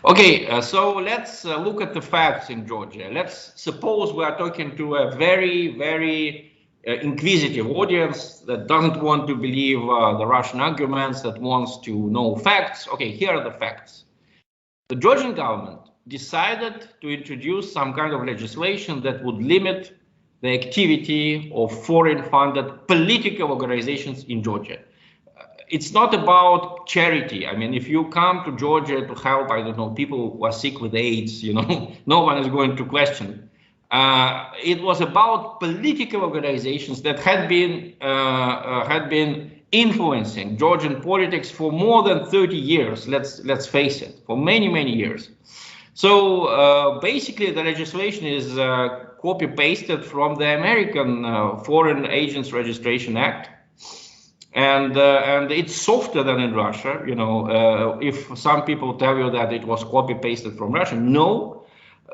Okay, so let's look at the facts in Georgia. Let's suppose we are talking to a very inquisitive audience that doesn't want to believe the Russian arguments, that wants to know facts. Okay, here are the facts. The Georgian government decided to introduce some kind of legislation that would limit the activity of foreign-funded political organizations in Georgia. It's not about charity. I mean, if you come to Georgia to help, I don't know, people who are sick with AIDS, no one is going to question. It was about political organizations that had been influencing Georgian politics for more than 30 years. Let's face it, for many years. So basically, the legislation is copy-pasted from the American Foreign Agents Registration Act. And it's softer than in Russia. If some people tell you that it was copy-pasted from Russia, no,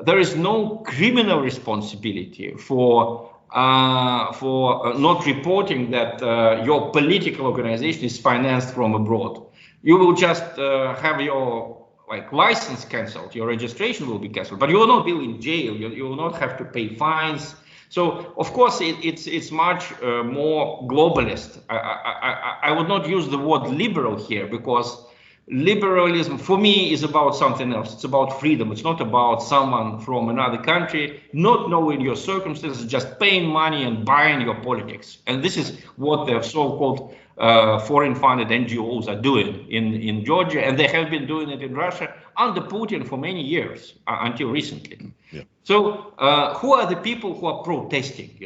there is no criminal responsibility for not reporting that your political organization is financed from abroad. You will just have your license cancelled, your registration will be cancelled, but you will not be in jail. You will not have to pay fines. So, of course, it's much more globalist. I would not use the word liberal here, because liberalism, for me, is about something else. It's about freedom. It's not about someone from another country not knowing your circumstances, just paying money and buying your politics. And this is what the so-called foreign-funded NGOs are doing in Georgia, and they have been doing it in Russia under Putin for many years, until recently. Yeah. So who are the people who are protesting?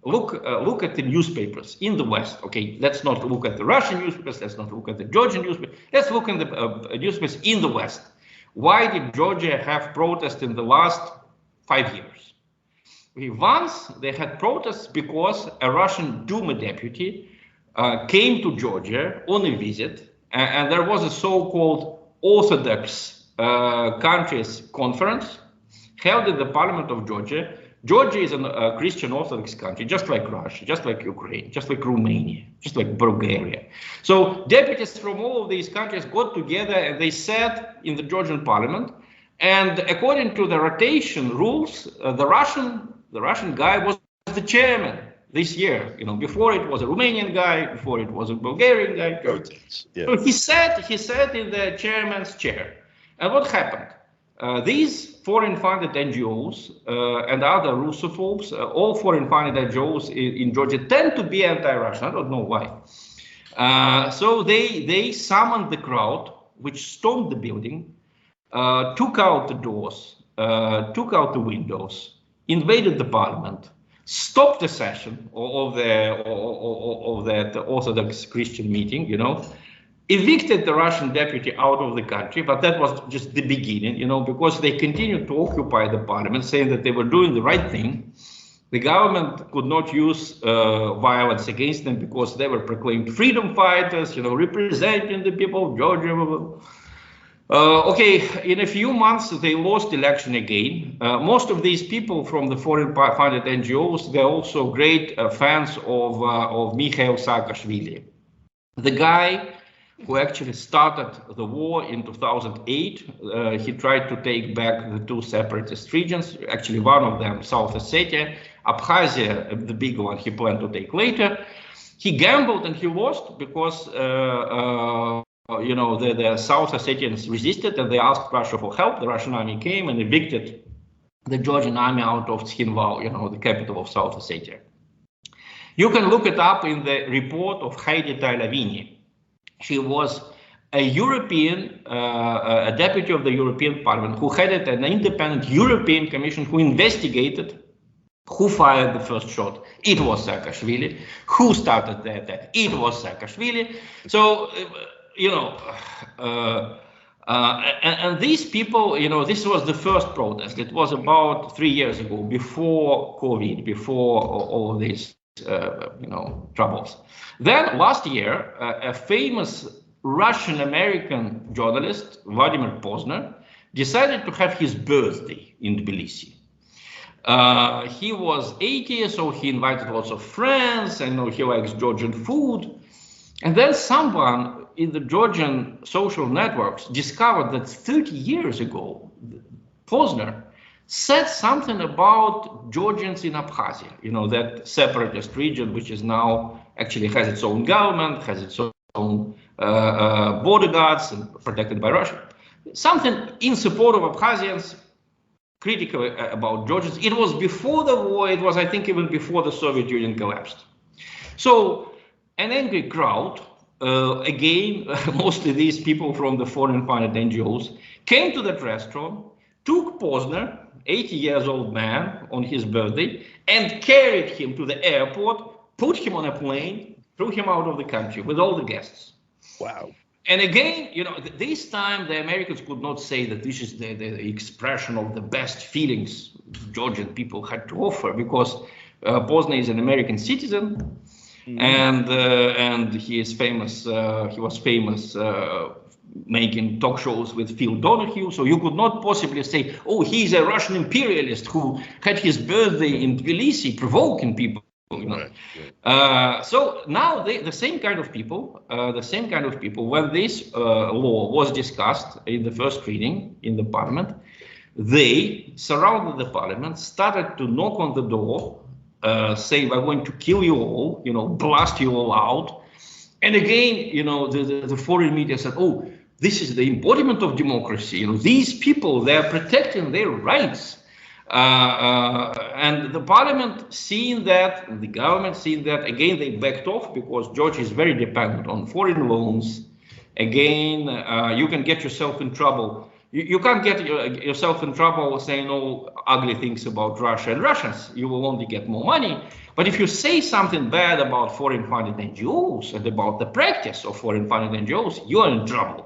Look at the newspapers in the West. Okay, let's not look at the Russian newspapers. Let's not look at the Georgian newspapers. Let's look at the newspapers in the West. Why did Georgia have protests in the last 5 years? Once they had protests because a Russian Duma deputy came to Georgia on a visit, and there was a so-called Orthodox countries conference held in the parliament of Georgia. Georgia is a Christian Orthodox country, just like Russia, just like Ukraine, just like Romania, just like Bulgaria. So deputies from all of these countries got together and they sat in the Georgian parliament. And according to the rotation rules, the Russian guy was the chairman this year. Before it was a Romanian guy, before it was a Bulgarian guy. Yeah. So he sat in the chairman's chair. And what happened? These foreign-funded NGOs and other Russophones, all foreign-funded NGOs in Georgia tend to be anti-Russian. I don't know why. So they summoned the crowd, which stormed the building, took out the doors, took out the windows, invaded the parliament, stopped the session of that Orthodox Christian meeting, evicted the Russian deputy out of the country, but that was just the beginning, because they continued to occupy the parliament, saying that they were doing the right thing. The government could not use violence against them because they were proclaimed freedom fighters, representing the people of Georgia. Okay, in a few months, they lost election again. Most of these people from the foreign-funded NGOs, they're also great fans of Mikhail Saakashvili, the guy who actually started the war in 2008. He tried to take back the two separatist regions, actually one of them, South Ossetia. Abkhazia, the big one, he planned to take later. He gambled and he lost because, the South Ossetians resisted and they asked Russia for help. The Russian army came and evicted the Georgian army out of Tskhinval, the capital of South Ossetia. You can look it up in the report of Heidi Tailavini. She was a European, a deputy of the European Parliament who headed an independent European Commission who investigated who fired the first shot. It was Saakashvili. Who started the attack? It was Saakashvili. So, and these people, this was the first protest. It was about 3 years ago, before COVID, before all of these troubles. Then last year, a famous Russian-American journalist, Vladimir Pozner, decided to have his birthday in Tbilisi. He was 80, so he invited lots of friends. I know he likes Georgian food. And then someone in the Georgian social networks discovered that 30 years ago, Posner said something about Georgians in Abkhazia, that separatist region, which is now actually has its own government, has its own bodyguards and protected by Russia. Something in support of Abkhazians, critical about Georgians. It was before the war, it was, I think, even before the Soviet Union collapsed. So an angry crowd, again, mostly these people from the foreign-funded NGOs, came to that restaurant, took Posner, 80 years old man, on his birthday, and carried him to the airport, put him on a plane, threw him out of the country with all the guests. Wow. And again, this time the Americans could not say that this is the expression of the best feelings Georgian people had to offer, because Posner is an American citizen, and he is famous. He was famous making talk shows with Phil Donahue. So you could not possibly say, oh, he's a Russian imperialist who had his birthday in Tbilisi, provoking people. So now the same kind of people, when this law was discussed in the first reading in the parliament, they surrounded the parliament, started to knock on the door, say, we're going to kill you all, blast you all out. And again, the foreign media said, oh, this is the embodiment of democracy. These people, they're protecting their rights. And the parliament seeing that, the government seeing that, again, they backed off, because Georgia is very dependent on foreign loans. Again, you can get yourself in trouble. You can't get yourself in trouble saying all ugly things about Russia and Russians. You will only get more money. But if you say something bad about foreign-funded NGOs and about the practice of foreign-funded NGOs, you are in trouble.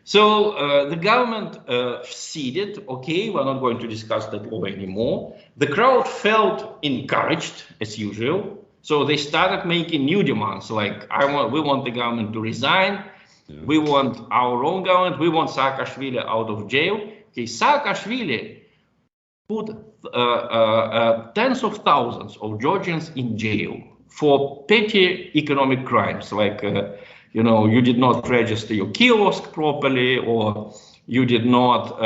So the government ceded, okay, we're not going to discuss that law anymore. The crowd felt encouraged, as usual. So they started making new demands, like, we want the government to resign. Yeah. We want our own government. We want Saakashvili out of jail. Okay, Saakashvili put tens of thousands of Georgians in jail for petty economic crimes, like you did not register your kiosk properly, or you did not,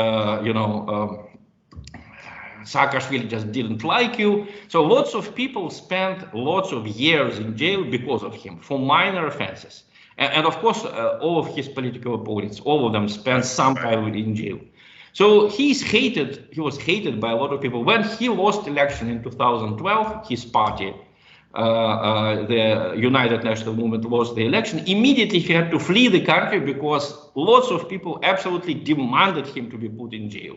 Saakashvili just didn't like you. So lots of people spent lots of years in jail because of him for minor offenses. And of course, all of his political opponents, all of them spent some time in jail. So he was hated by a lot of people. When he lost election in 2012, his party, the United National Movement, lost the election. Immediately he had to flee the country because lots of people absolutely demanded him to be put in jail.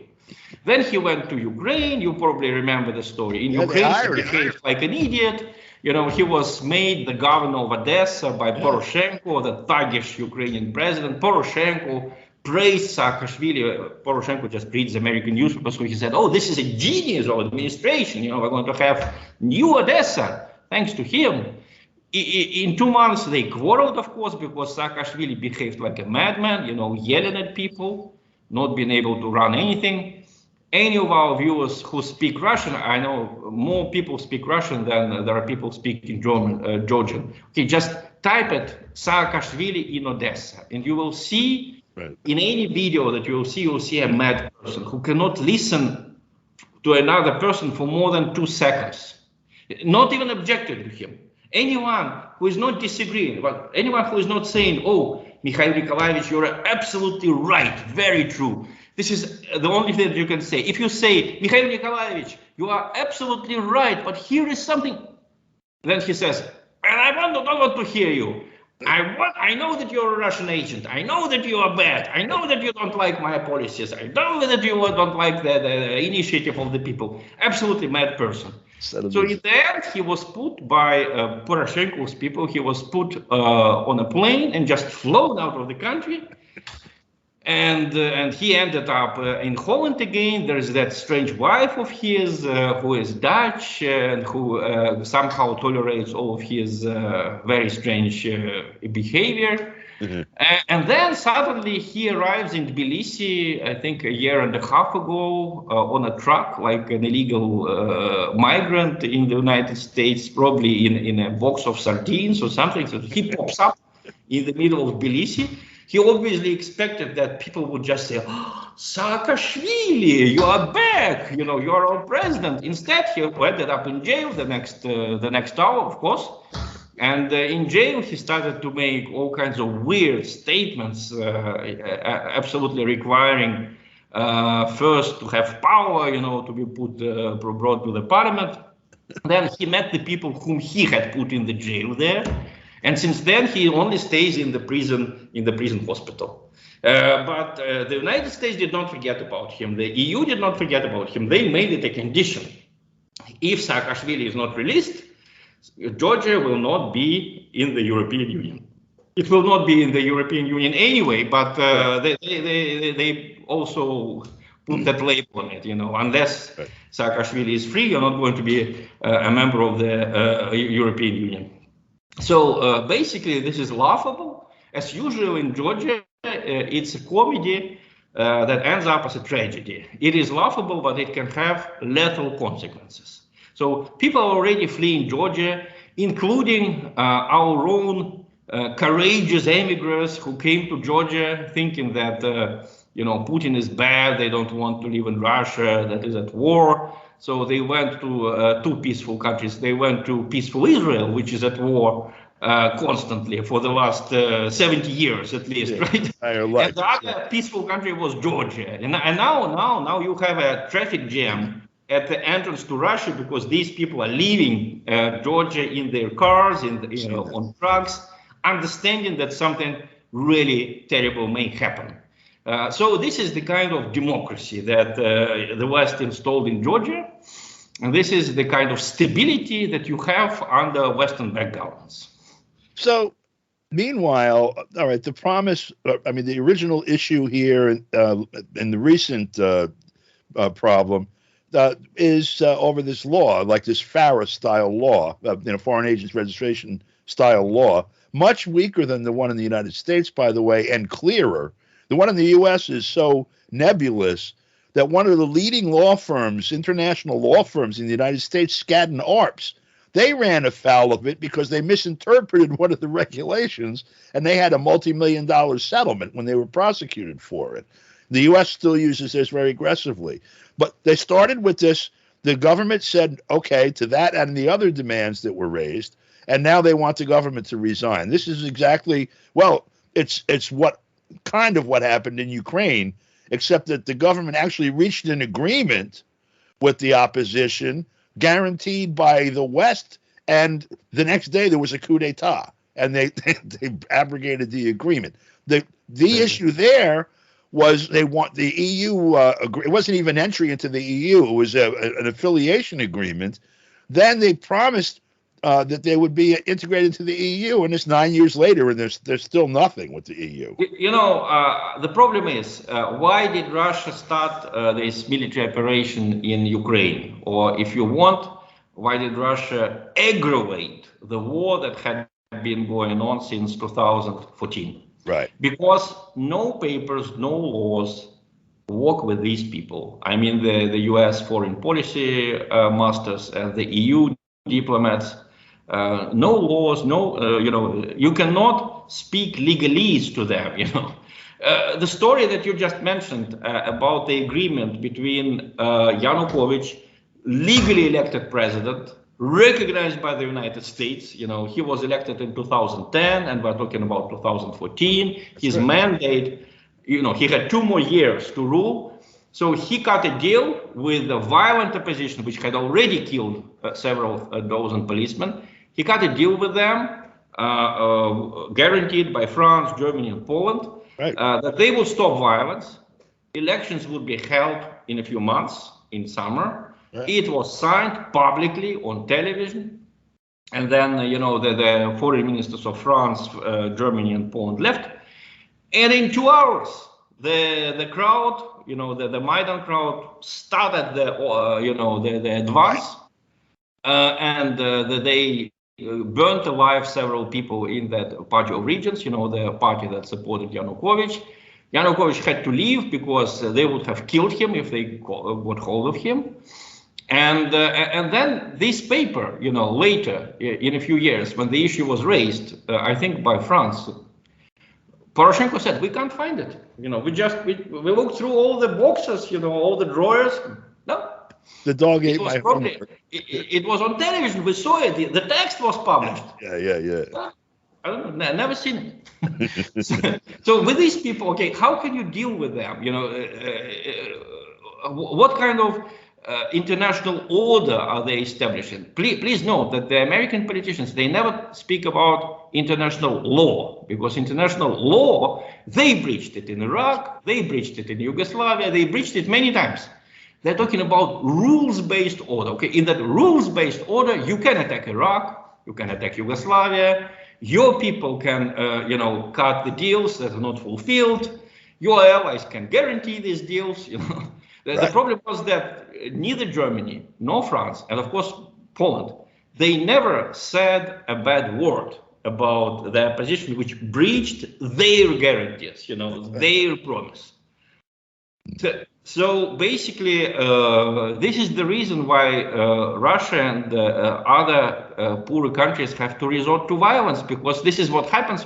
Then he went to Ukraine. You probably remember the story. In Ukraine, he behaved like an idiot. He was made the governor of Odessa by Poroshenko, the thuggish Ukrainian president. Poroshenko praised Saakashvili. Poroshenko just reads American newspapers, so he said, oh, this is a genius of administration. We're going to have new Odessa, thanks to him. In 2 months, they quarreled, of course, because Saakashvili behaved like a madman, yelling at people, not being able to run anything. Any of our viewers who speak Russian, I know more people speak Russian than there are people speaking Georgian. Okay, just type it Saakashvili in Odessa, and you will see in any video that you'll see a mad person who cannot listen to another person for more than 2 seconds, not even objecting to him. Anyone who is not disagreeing, but anyone who is not saying, oh, Mikhail Nikolaevich, you're absolutely right, very true. This is the only thing that you can say. If you say, Mikhail Nikolaevich, you are absolutely right, but here is something, then he says, and I don't want to hear you. I know that you're a Russian agent. I know that you are bad. I know that you don't like my policies. I know that you don't like the initiative of the people. Absolutely mad person. So in the end, he was put by Poroshenko's people. He was put on a plane and just flown out of the country. And he ended up in Holland again. There's that strange wife of his who is Dutch and who somehow tolerates all of his very strange behavior. Mm-hmm. And then suddenly he arrives in Tbilisi, I think a year and a half ago, on a truck, like an illegal migrant in the United States, probably in a box of sardines or something. So he pops up in the middle of Tbilisi, he obviously expected that people would just say, oh, Saakashvili, you are back, you know, you are our president. Instead, he ended up in jail the next hour, of course. And in jail, he started to make all kinds of weird statements, absolutely requiring first to have power, you know, to be brought to the parliament. Then he met the people whom he had put in the jail there, and since then he only stays in the prison hospital. But the United States did not forget about him. The EU did not forget about him. They made it a condition: if Saakashvili is not released, Georgia will not be in the European Union. It will not be in the European Union anyway, but they also put that label on it, you know, unless Saakashvili is free, you're not going to be a member of the European Union. So basically, this is laughable. As usual in Georgia, it's a comedy that ends up as a tragedy. It is laughable, but it can have lethal consequences. So people are already fleeing Georgia, including our own courageous immigrants who came to Georgia thinking that, you know, Putin is bad, they don't want to live in Russia that is at war. So they went to two peaceful countries. They went to peaceful Israel, which is at war constantly for the last 70 years at least, right? And the other peaceful country was Georgia. And now you have a traffic jam at the entrance to Russia because these people are leaving Georgia in their cars, on trucks, understanding that something really terrible may happen. So this is the kind of democracy that the West installed in Georgia. And this is the kind of stability that you have under Western-backed governments. So, meanwhile, all right, the promise, I mean, the original issue here in the recent problem is over this law, like this FARA-style law, Foreign Agents Registration-style law, much weaker than the one in the United States, by the way, and clearer. The one in the U.S. is so nebulous that one of the leading law firms, international law firms in the United States, Skadden Arps, they ran afoul of it because they misinterpreted one of the regulations, and they had a multi-million-dollar settlement when they were prosecuted for it. The U.S. still uses this very aggressively. But they started with this. The government said, okay, to that and the other demands that were raised, and now they want the government to resign. This is exactly, well, it's what kind of what happened in Ukraine, except that the government actually reached an agreement with the opposition guaranteed by the West, and the next day there was a coup d'etat, and they abrogated the agreement. The issue there was they want the EU, it wasn't even entry into the EU, it was an affiliation agreement. Then they promised that they would be integrated into the EU, and it's 9 years later, and there's still nothing with the EU. You know, the problem is, why did Russia start this military operation in Ukraine? Or if you want, why did Russia aggravate the war that had been going on since 2014? Right. Because no papers, no laws work with these people. I mean, the US foreign policy masters and the EU diplomats. No laws, you cannot speak legalese to them, The story that you just mentioned about the agreement between Yanukovych, legally elected president, recognized by the United States, he was elected in 2010, and we're talking about 2014. His mandate, he had 2 more years to rule. So he cut a deal with the violent opposition, which had already killed several dozen policemen. He cut a deal with them, guaranteed by France, Germany, and Poland, that they will stop violence. Elections would be held in a few months, in summer. Right. It was signed publicly on television. And then, the foreign ministers of France, Germany, and Poland left. And in 2 hours, the crowd, the Maidan crowd started the advance, and they burnt alive several people in that party of regions, the party that supported Yanukovych. Yanukovych had to leave because they would have killed him if they got hold of him. And then this paper, later, in a few years, when the issue was raised, I think by France, Poroshenko said, we can't find it. We looked through all the boxes, all the drawers. No. The dog ate It was my probably, homework. it was on television. We saw it. The text was published. Yeah. I don't know. Never seen it. So with these people, okay, how can you deal with them? What kind of international order are they establishing? Please note that the American politicians, they never speak about international law, because international law, they breached it in Iraq, they breached it in Yugoslavia, they breached it many times. They're talking about rules-based order. Okay, in that rules-based order, you can attack Iraq, you can attack Yugoslavia, your people can, cut the deals that are not fulfilled, your allies can guarantee these deals, The problem was that neither Germany nor France, and of course Poland, they never said a bad word about their position, which breached their guarantees, their promise. So basically, this is the reason why Russia and other poorer countries have to resort to violence, because this is what happens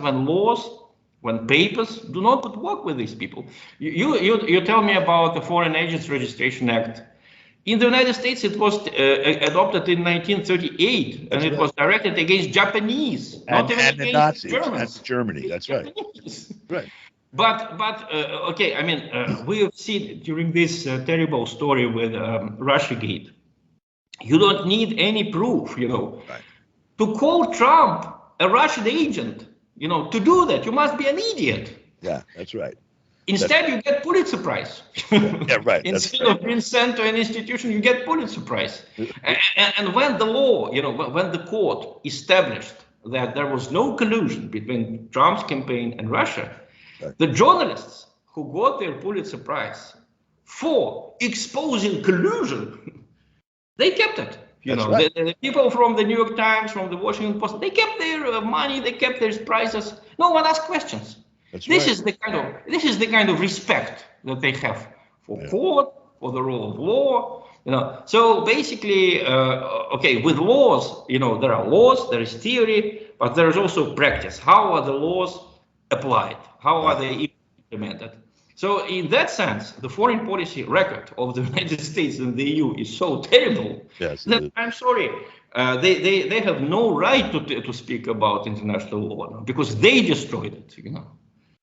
when papers do not work with these people. You tell me about the Foreign Agents Registration Act. In the United States, it was adopted in 1938, and it was directed against Japanese, not even against Nazis, Germans. and Germany, that's right. Right. But okay, I mean, we have seen during this terrible story with Russiagate, you don't need any proof, Right. to call Trump a Russian agent. To do that, you must be an idiot. Yeah, that's right. Instead, you get Pulitzer Prize. Yeah, right. Instead of being sent to an institution, you get Pulitzer Prize. And when the law, when the court established that there was no collusion between Trump's campaign and Russia, the journalists who got their Pulitzer Prize for exposing collusion, they kept it. The people from the New York Times, from the Washington Post, they kept their money, they kept their prizes. No one asked questions. This is the kind of respect that they have for court, for the rule of law. So basically, okay, with laws, there are laws, there is theory, but there is also practice. How are the laws applied? How are they implemented? So in that sense, the foreign policy record of the United States and the EU is so terrible that I'm sorry, they have no right to speak about international law now, because they destroyed it.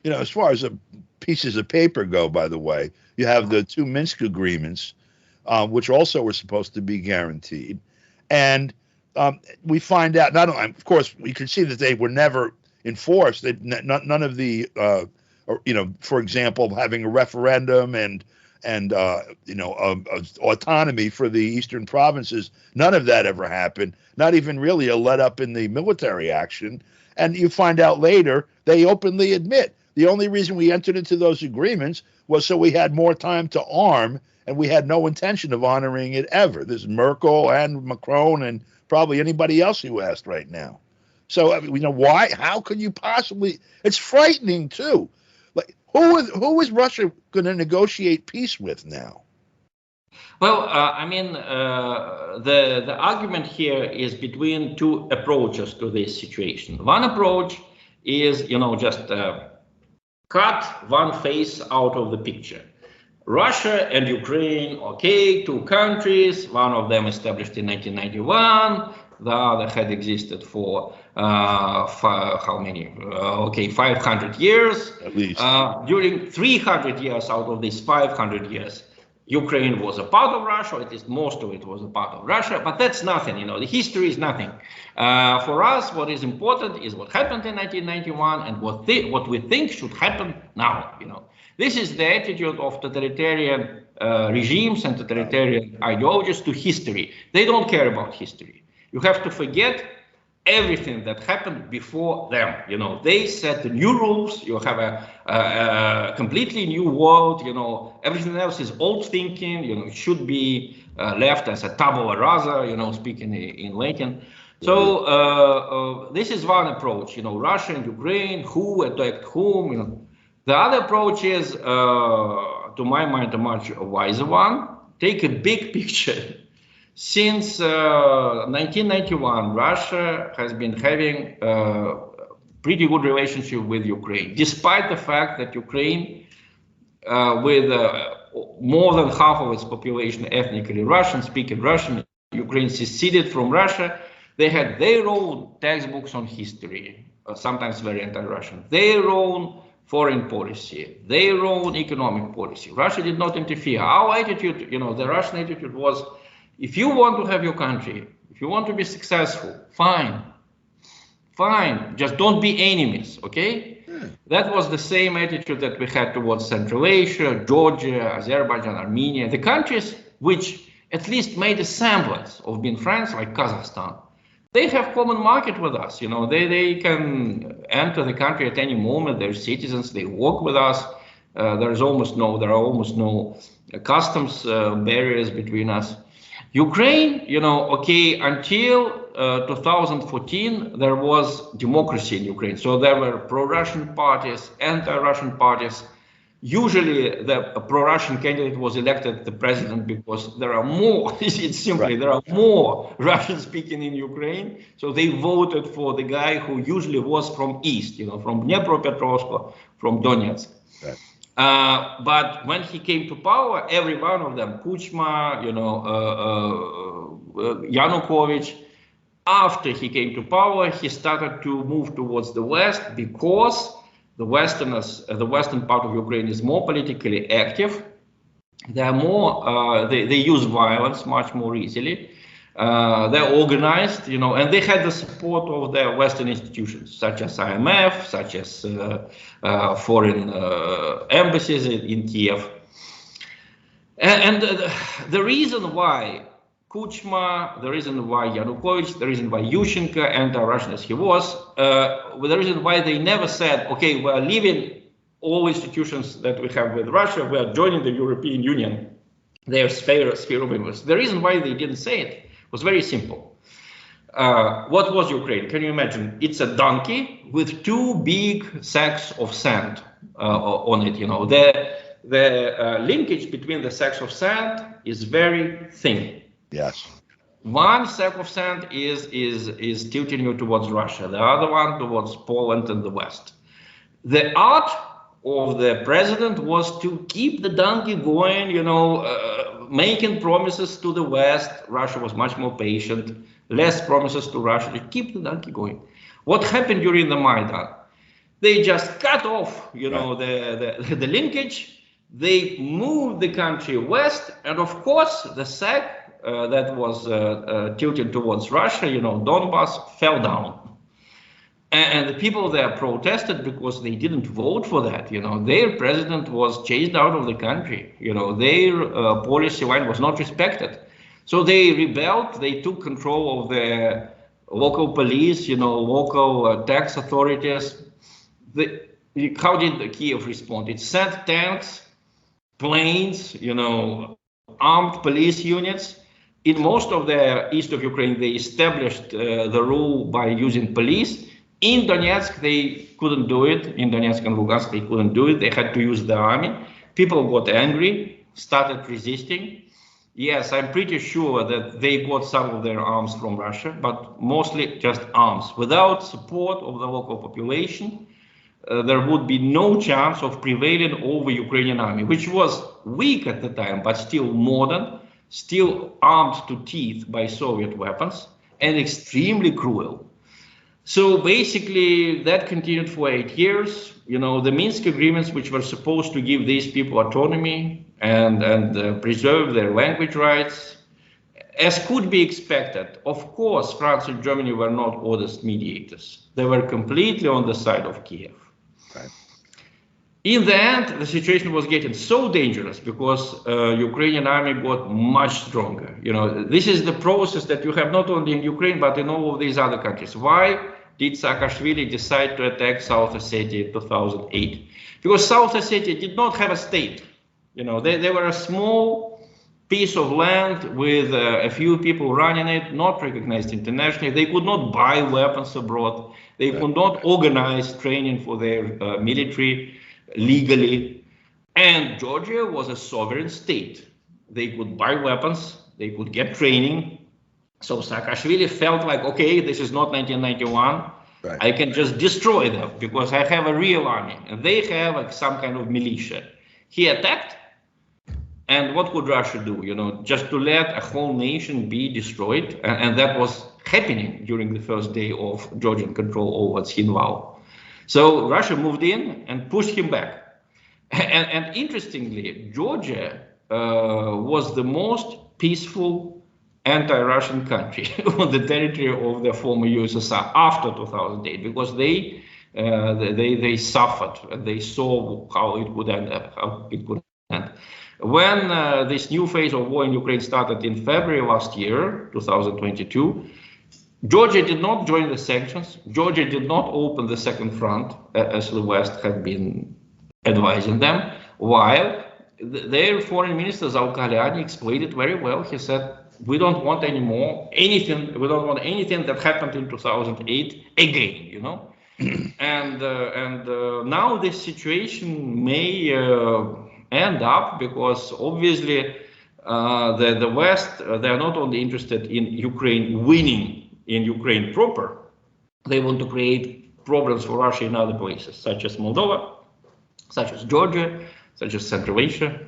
As far as pieces of paper go, by the way, you have the two Minsk agreements, which also were supposed to be guaranteed, and we find out not only, of course, we can see that they were never enforced. None of the for example, having a referendum and autonomy for the eastern provinces, none of that ever happened. Not even really a let up in the military action. And you find out later, they openly admit the only reason we entered into those agreements was so we had more time to arm, and we had no intention of honoring it ever. There's Merkel and Macron and probably anybody else you asked right now. So, why? How could you possibly? It's frightening too. Like, who is Russia going to negotiate peace with now? Well, the argument here is between two approaches to this situation. One approach is, just cut one face out of the picture. Russia and Ukraine, okay, two countries, one of them established in 1991, the other had existed for how many? 500 years. At least. During 300 years out of these 500 years, Ukraine was a part of Russia, at least most of it was a part of Russia, but that's nothing, the history is nothing. For us, what is important is what happened in 1991 and what we think should happen now, This is the attitude of totalitarian regimes and totalitarian ideologies to history. They don't care about history. You have to forget everything that happened before them. They set the new rules. You have a completely new world. Everything else is old thinking. It should be left as a tabula rasa. Speaking in Latin. So this is one approach. Russia and Ukraine, who attacked whom. The other approach is, to my mind, a much wiser one. Take a big picture. Since 1991, Russia has been having pretty good relationship with Ukraine, despite the fact that Ukraine, with more than half of its population ethnically Russian, speaking Russian, Ukraine seceded from Russia. They had their own textbooks on history, sometimes very anti-Russian, their own foreign policy, their own economic policy. Russia did not interfere. Our attitude, the Russian attitude was, if you want to have your country, if you want to be successful, fine, just don't be enemies, okay? That was the same attitude that we had towards Central Asia, Georgia, Azerbaijan, Armenia, the countries which at least made a semblance of being friends, like Kazakhstan. They have common market with us, they can enter the country at any moment. They're citizens, they work with us. There are almost no customs barriers between us. Ukraine, okay, until 2014, there was democracy in Ukraine. So there were pro-Russian parties, anti-Russian parties. Usually the pro-Russian candidate was elected the president because there are more, it's simply, there are more Russian speaking in Ukraine. So they voted for the guy who usually was from East, from Dnipropetrovsk, from Donetsk. Right. But when he came to power, every one of them, Kuchma, Yanukovych, after he came to power, he started to move towards the West because the western part of Ukraine is more politically active. They are more, they use violence much more easily. They're organized, and they had the support of the Western institutions, such as IMF, such as foreign embassies in Kiev. And the reason why Kuchma, the reason why Yanukovych, the reason why Yushchenko, anti-Russian as he was, the reason why they never said, okay, we're leaving all institutions that we have with Russia, we are joining the European Union, their sphere of influence. The reason why they didn't say it was very simple. What was Ukraine? Can you imagine? It's a donkey with two big sacks of sand on it. The linkage between the sacks of sand is very thin. Yes. One sack of sand is tilting you towards Russia, the other one towards Poland and the West. The art of the president was to keep the donkey going, making promises to the West. Russia was much more patient, less promises to Russia, to keep the donkey going. What happened during the Maidan? They just cut off, the linkage. They moved the country west, and of course, the sack that was tilted towards Russia, Donbas, fell down. And the people there protested because they didn't vote for that. Their president was chased out of the country. Their policy line was not respected. So they rebelled. They took control of the local police, local tax authorities. How did Kiev respond? It sent tanks, planes, armed police units. In most of the east of Ukraine, they established the rule by using police. In Donetsk, they couldn't do it. In Donetsk and Lugansk, they couldn't do it. They had to use the army. People got angry, started resisting. Yes, I'm pretty sure that they got some of their arms from Russia, but mostly just arms. Without support of the local population, there would be no chance of prevailing over Ukrainian army, which was weak at the time, but still modern, still armed to teeth by Soviet weapons, and extremely cruel. So basically, that continued for 8 years. The Minsk agreements, which were supposed to give these people autonomy and preserve their language rights, as could be expected. Of course, France and Germany were not honest mediators. They were completely on the side of Kiev. Right. In the end, the situation was getting so dangerous because Ukrainian army got much stronger. This is the process that you have not only in Ukraine, but in all of these other countries. Why did Saakashvili decide to attack South Ossetia in 2008? Because South Ossetia did not have a state. They were a small piece of land with a few people running it, not recognized internationally. They could not buy weapons abroad. They could not organize training for their military legally. And Georgia was a sovereign state. They could buy weapons, they could get training. So Saakashvili felt like, okay, this is not 1991. Right. I can just destroy them because I have a real army and they have like some kind of militia. He attacked, and what could Russia do? Just to let a whole nation be destroyed, and that was happening during the first day of Georgian control over Tsinval. So Russia moved in and pushed him back. And interestingly, Georgia was the most peaceful anti-Russian country on the territory of the former USSR after 2008, because they suffered and they saw how it would end. When this new phase of war in Ukraine started in February last year, 2022, Georgia did not join the sanctions. Georgia did not open the second front, as the West had been advising them, while their foreign minister, Zaukaliani, explained it very well. He said, we don't want anything that happened in 2008 again, and now this situation may end up, because obviously the West, they're not only interested in Ukraine winning in Ukraine proper, they want to create problems for Russia in other places, such as Moldova, such as Georgia, such as Central Asia.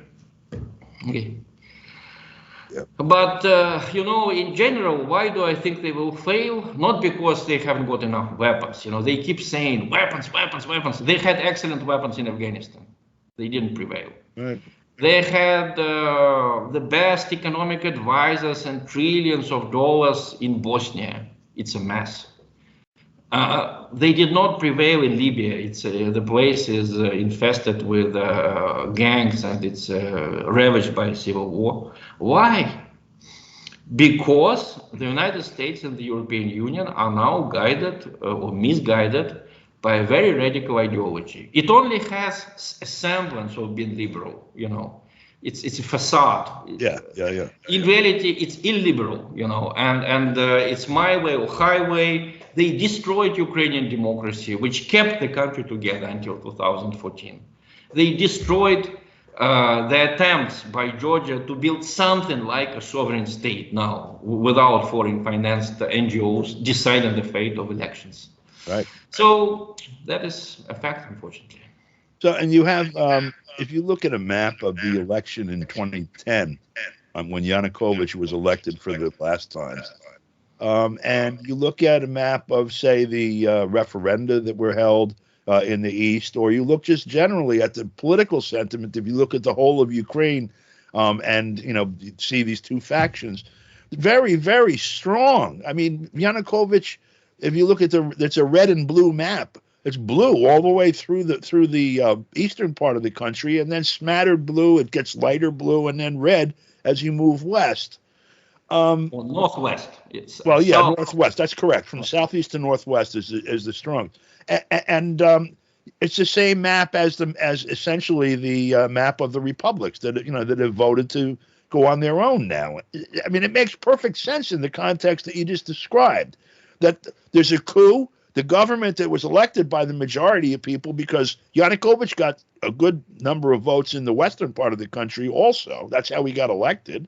Okay. Yep. But, in general, why do I think they will fail? Not because they haven't got enough weapons. They keep saying weapons, weapons, weapons. They had excellent weapons in Afghanistan. They didn't prevail. Right. They had the best economic advisors and trillions of dollars in Bosnia. It's a mess. They did not prevail in Libya. It's the place is infested with gangs, and it's ravaged by civil war. Why? Because the United States and the European Union are now guided or misguided by a very radical ideology. It only has a semblance of being liberal, It's a facade. Yeah. In reality, it's illiberal, and it's my way or highway. They destroyed Ukrainian democracy, which kept the country together until 2014. They destroyed the attempts by Georgia to build something like a sovereign state now, without foreign-financed NGOs deciding the fate of elections. Right. So that is a fact, unfortunately. So, and you have, if you look at a map of the election in 2010, when Yanukovych was elected for the last time, and you look at a map of, say, the referenda that were held in the East, or you look just generally at the political sentiment, if you look at the whole of Ukraine, and, you see these two factions, very, very strong. I mean, Yanukovych, if you look at it's a red and blue map. It's blue all the way through the eastern part of the country, and then smattered blue. It gets lighter blue and then red as you move west. Or northwest. It's south. Northwest. That's correct. From southeast to northwest is the strong, and it's the same map as essentially the map of the republics that have voted to go on their own now. I mean, it makes perfect sense in the context that you just described. That there's a coup. The government that was elected by the majority of people, because Yanukovych got a good number of votes in the western part of the country also. That's how he got elected.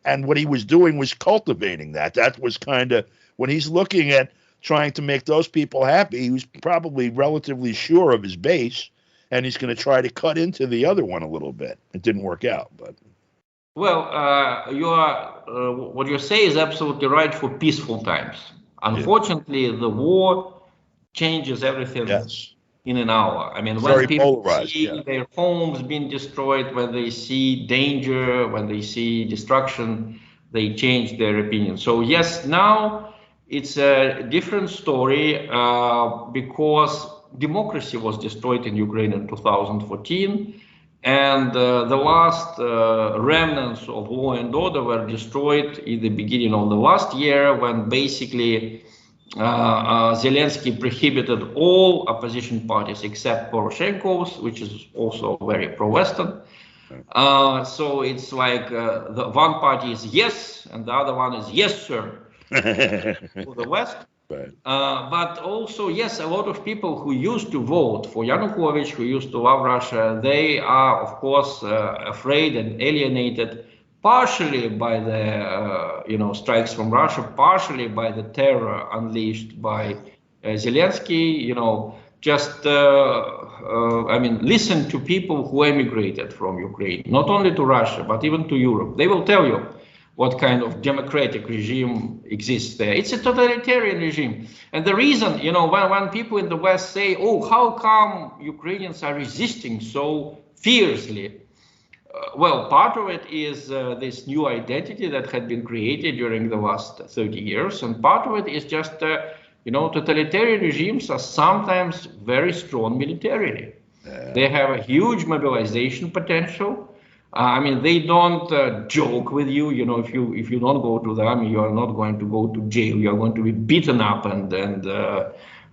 And what he was doing was cultivating that. That was kind of, when he's looking at trying to make those people happy, he was probably relatively sure of his base, and he's going to try to cut into the other one a little bit. It didn't work out, but. Well, what you say is absolutely right for peaceful times. Unfortunately, the war changes everything in an hour. I mean, when people see their homes being destroyed, when they see danger, when they see destruction, they change their opinion. So yes, now it's a different story because democracy was destroyed in Ukraine in 2014, and the last remnants of law and order were destroyed in the beginning of the last year, when basically Zelensky prohibited all opposition parties except Poroshenko's, which is also very pro-Western. So it's like the one party is yes, and the other one is yes, sir, for the West. Right. But also, yes, a lot of people who used to vote for Yanukovych, who used to love Russia, they are, of course, afraid and alienated, partially by the strikes from Russia, partially by the terror unleashed by Zelensky, just, I mean, listen to people who emigrated from Ukraine, not only to Russia, but even to Europe. They will tell you what kind of democratic regime exists there. It's a totalitarian regime. And the reason, when people in the West say, oh, how come Ukrainians are resisting so fiercely? Well, part of it is this new identity that had been created during the last 30 years. And part of it is just, totalitarian regimes are sometimes very strong militarily. Yeah. They have a huge mobilization potential. I mean, they don't joke with you. If you don't go to the army, you are not going to go to jail. You are going to be beaten up, and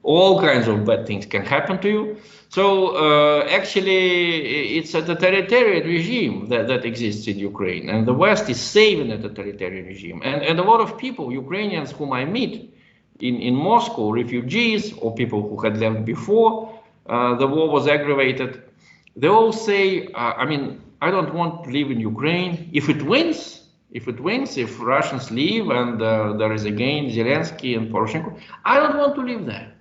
all kinds of bad things can happen to you. So actually, it's a totalitarian regime that exists in Ukraine, and the West is saving a totalitarian regime. And a lot of people, Ukrainians whom I meet in Moscow, refugees or people who had left before the war was aggravated, they all say, I don't want to live in Ukraine. If if Russians leave and there is again Zelensky and Poroshenko, I don't want to live there.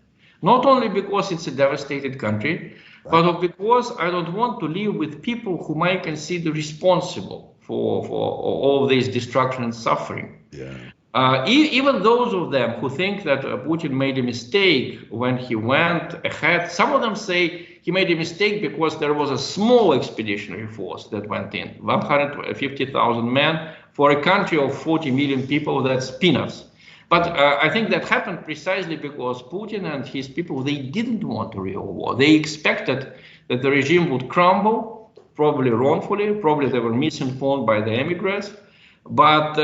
Not only because it's a devastated country, but because I don't want to live with people whom I consider responsible for all this destruction and suffering. Yeah. Even those of them who think that Putin made a mistake when he went ahead, some of them say he made a mistake because there was a small expeditionary force that went in, 150,000 men for a country of 40 million people. That's peanuts. But I think that happened precisely because Putin and his people, they didn't want a real war. They expected that the regime would crumble, probably wrongfully, probably they were misinformed by the emigres. But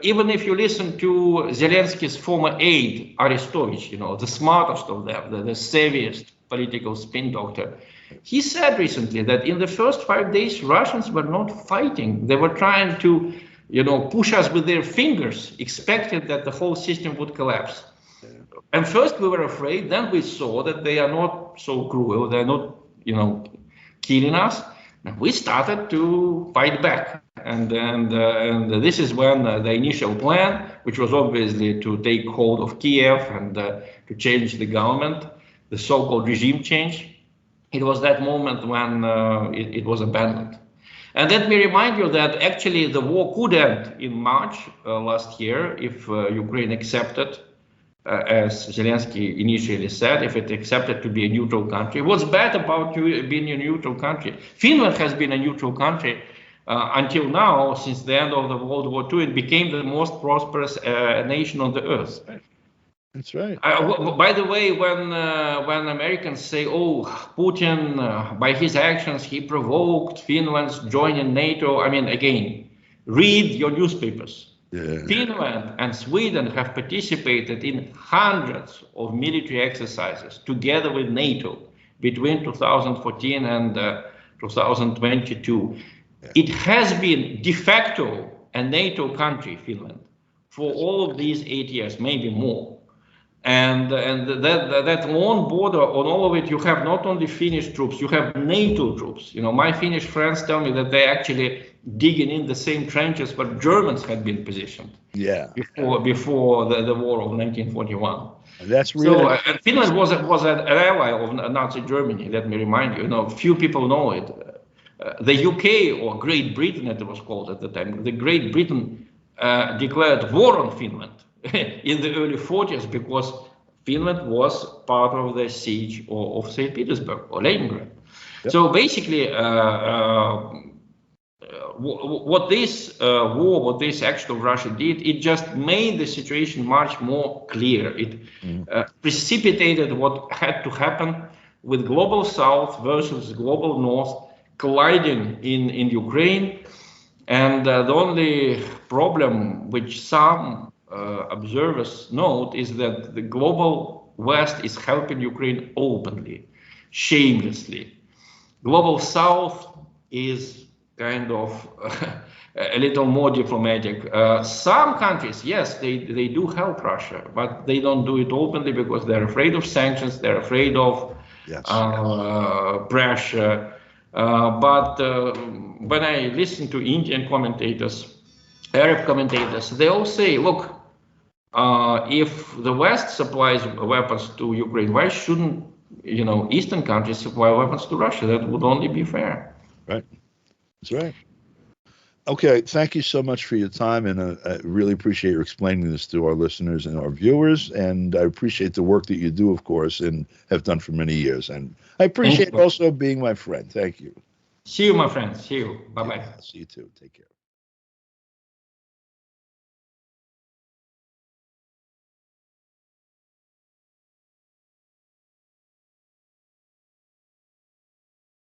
even if you listen to Zelensky's former aide, Arestovich, the smartest of them, the savviest political spin doctor, he said recently that in the first 5 days, Russians were not fighting. They were trying to, push us with their fingers, expected that the whole system would collapse. Yeah. And first we were afraid, then we saw that they are not so cruel, they're not, killing us. And we started to fight back. And this is when the initial plan, which was obviously to take hold of Kiev and to change the government, the so-called regime change, it was that moment when it was abandoned. And let me remind you that actually the war could end in March last year if Ukraine accepted, as Zelensky initially said, if it accepted to be a neutral country. What's bad about being a neutral country? Finland has been a neutral country until now, since the end of the World War II. It became the most prosperous nation on the earth. That's right. By the way, when Americans say, "Oh, Putin, by his actions, he provoked Finland's joining NATO," again, read your newspapers. Yeah. Finland and Sweden have participated in hundreds of military exercises together with NATO between 2014 and 2022. Yeah. It has been de facto a NATO country, Finland, for all of these 8 years, maybe more. And that long border, on all of it, you have not only Finnish troops, you have NATO troops. My Finnish friends tell me that they actually digging in the same trenches where Germans had been positioned. Yeah. Before the war of 1941. And that's really. So and Finland was an ally of Nazi Germany. Let me remind you. Few people know it. The UK, or Great Britain, as it was called at the time, the Great Britain declared war on Finland in the early 40s because Finland was part of the siege of St. Petersburg or Leningrad. Yep. So basically, what this war, what this action of Russia did, it just made the situation much more clear. It precipitated what had to happen with global South versus global North colliding in Ukraine. And the only problem which some observers note is that the global West is helping Ukraine openly, shamelessly. Global South is kind of a little more diplomatic. Some countries, yes, they do help Russia, but they don't do it openly because they're afraid of sanctions, they're afraid of pressure. But when I listen to Indian commentators, Arab commentators, they all say, look, if the West supplies weapons to Ukraine, why shouldn't Eastern countries supply weapons to Russia? That would only be fair. Right. That's right. Okay, thank you so much for your time, and I really appreciate you explaining this to our listeners and our viewers, and I appreciate the work that you do, of course, and have done for many years, and I appreciate also being my friend. Thank you. See you, my friends. See you. Bye-bye. See you too. Take care.